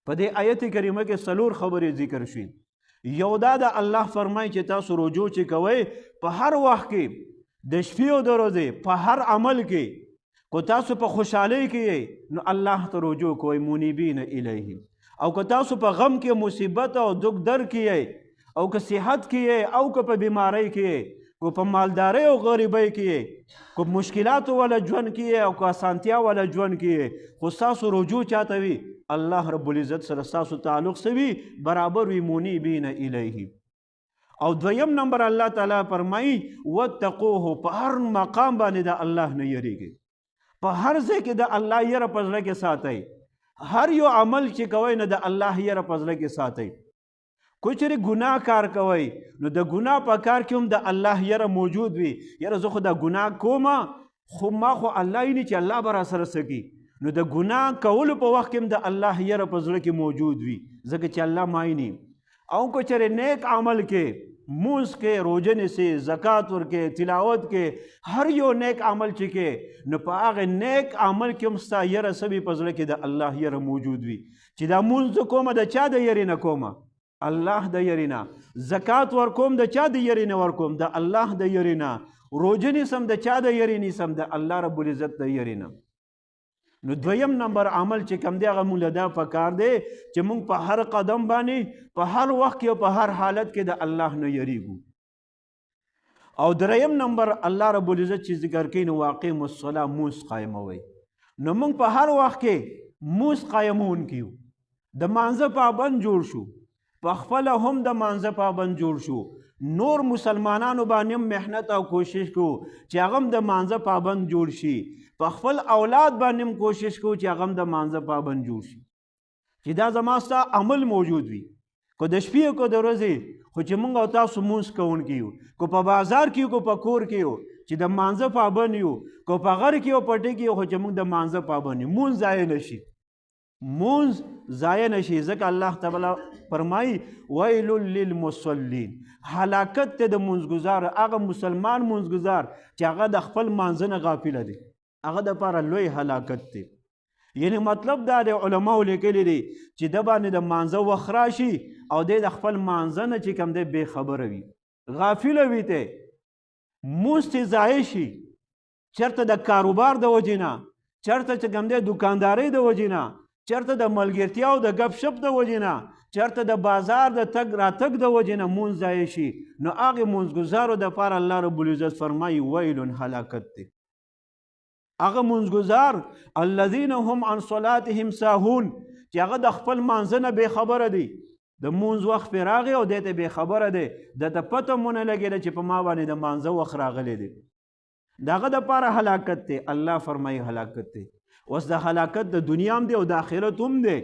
په دې آیت کریمه کې څلور خبرې ذکر شوي. یو دا د الله فرمایي چې تاسو رجوع چې کوئ په هر وخت کې د شپې او د ورځې په هر عمل کې کو تاسو په خوشحالۍ کې نو الله ته رجوع کوئ منیبین الیه، او که تاسو په غم کې مصیبت او دک در کې او که صحت کې او که په بیماری کې کو په مالدارۍ او غریبۍ کې کو مشکلات والا ژوند کې او که اسانتیا والا ژوند کې خو ستاسو رجوع چاته وي الله رب العزت سره ستاسو تعلق سوي برابر وي منیبین الیه. او دویم نمبر الله تعالی فرمایي واتقوه، په هر مقام باندې د الله نه یریږي، په هر ځای کې د الله یره په زړه کې ساتئ، هر یو عمل چې کوئ نه د الله یره په زړه کې ساتئ. کوئی چېرې ګناه کار کوئ نو د ګناه په کار کې هم د الله یره موجود وي، یره زه خو دا ګناه کومه خو ما خو الله یې نه چې الله به راسره څه کړي، نو د ګناه کولو په وخت کې هم د الله یره په زړه کې موجود وي ځکه چې الله مایني. او که چېرې نیک عمل کې مونځ کې روژه نیسې زکات ورکې تلاوت کې هر یو نیک عمل چې کې نو په هغه نیک عمل کې هم ستا یره څه وي په زړه کې د الله یره موجود وي چې دا مونځ کومه د چا د یرې نه کومه الله د یرې نه، زکات ورکوم د چا د یرې نه ورکوم د الله د یرې نه، روژه نیسم د چا د یرې نیسم د الله رب العزت د یرې نه. نو دویم نمبر عمل چې کوم دی هغه موږ له دا پکار دی چې موږ په هر قدم باندې په هر وخت کې او په هر حالت کې د الله نه یریږو. او دریم نمبر الله رب العزت چې ذکر کوي نو واقیم الصلاة مونځ قایموئ. نو موږ په هر وخت کې مونځ قایمونکي یو، د مانځه پابند جوړ شو، په خپله هم د مانځه پابند جوړ شو، نور مسلمانانو باندې هم محنت او کوشش کو چې هغه هم د مانځه پابند جوړ شي، په خپل اولاد باندې هم کوشش کو چې هغه هم د مانځه پابند جوړ شي، چې دا زما ستا عمل موجود وي. کو د شپې کو د ورځې خو چې موږ او تاسو مونځ کوونکي یو، کو په بازار کې کو په کور کې یو چې د مانځه پابند یو، کو په غر کې او پټي کې خو چې موږ د مانځه پابند یو، مونځ ضایع نشي، مونځ ضایع نشي ځکه الله تعالی فرمایي ویل للمصلین، هلاکت ته د مونځګزار هغه مسلمان مونځګزار چې هغه د خپل مانځه نه غافله دی، هغه دپاره لوی هلاکت دی. یعنی مطلب دا د علماو لیکلی دی چې د باندې د مانځه وخت راشي او دی د خپل مانځه نه چې کوم دی بې خبره وي غافله وي، ته مونځ ته ضایع شي، چېرته د کاروبار د وجې نه، چېرته چې کوم دی دکاندارۍ د وجې نه، چېرته د ملګرتیا او د ګپ شپ د وجې نه، چېرته د بازار د تګ راتګ د وجې نه مونځ ضایع شي، نو هغې مونځګزارو دپاره الله رب العزت فرمایي ویل هلاکت دی. هغه مونځګزار الذین هم عن صلاتهم ساهون چې هغه د خپل مانځه نه بې خبره دی، د مونځ وخت پرې راغی او دی ته بې خبره دی، ده ته پته مو نه لګېده چې په ما باندې د مانځه وخت راغلی دی، د هغه دپاره هلاکت دی. الله فرمایي هلاکت دی. اوس د هلاکت د دنیا هم دی او د آخرت هم دی،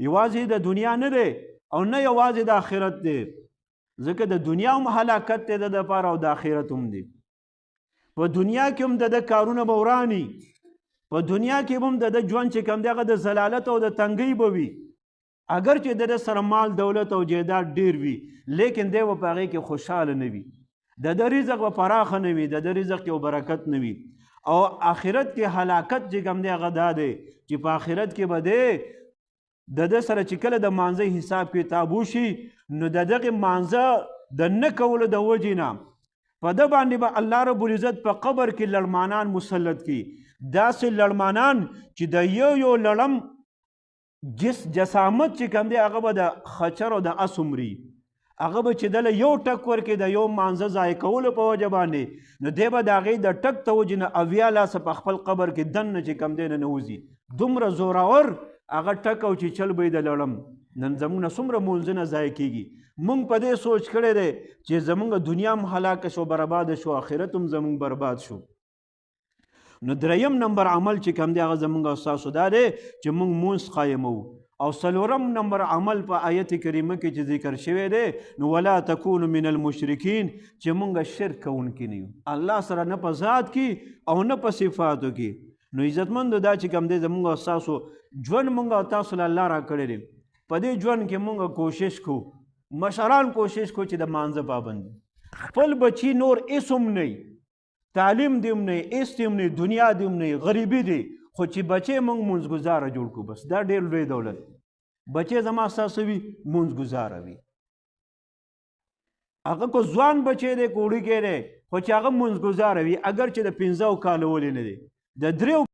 یوازې د دنیا نه دی او نه یوازې د آخرت دی، ځکه د دنیا هم هلاکت دی د دپاره او د آخرت هم دی. په دنیا کې هم د کارونه به وراني، په دنیا کې هم د ژوند چې کوم دی هغه د ضلالت او د تنګۍ به وي، اگر چې د سره مال دولت او جیداد ډیر وي لیکن دی به په هغې کې خوشحاله نه وي، د رزق به پراخه نه وي، د رزق کې برکت نه وي. او آخرت کې هلاکت چې کوم دی هغه دا دی چې په آخرت کې به دی د سره چې کله د مانځه حساب کتاب وشي نو د دغې مانځه د نه کولو د وجې نه په ده باندې به الله رب العزت په قبر کې لړمانان مسلط کړي، داسې لړمانان چې د یو لړم جسامت چې کوم دی هغه به د خچر او د اس عمري، هغه به چې دله یو ټک ورکړي د یو مانځه ضایع کولو په وجه باندې نو دی به د هغې د ټک ته وجې نه اویا لاسه په خپل قبر کې دننه چې کوم دی نه نوځي، دومره زورور هغه ټک او چې چل به یې د لړم. نن زموږ نه څومره مونځونه ضایع کېږي، موږ په دې سوچ کړی دی چې زموږ دنیا هم هلاکه شو برباده شو، آخرت هم زموږ برباد شو. نو دریم نمبر عمل چې کوم دی هغه زموږ او ستاسو دا دی چې موږ مونځ قایموو. او څلورم نمبر عمل په آیت کریمه کې چې ذکر شوی دی نو ولا تکونو من المشرکین، چې موږ شرک کوونکي نه یو الله سره، نه په ذات کې او نه په صفاتو کې. نو عزتمندو دا چې کوم دی زموږ او ستاسو ژوند موږ او تاسو له الله راکړی دی، په دې ژوند کې موږ کوشش کو، مشران کوشش کو چې د مانځه پابند، خپل بچي نور هېڅ هم نه، تعلیم دې هم نه، هېڅ دې هم نه، دنیا دې هم نه، غریبي دی، خو چې بچې موږ مونځګزاره جوړ کړو بس دا ډېر لوی دولت. بچی زما ستاسو وي مونځ ګزاره وي. هغه کو ځوان بچی دی که وړوکی دی خو چې هغه مونځ ګزاره وي اگر چې د 15 کالو ولې نه دی د 3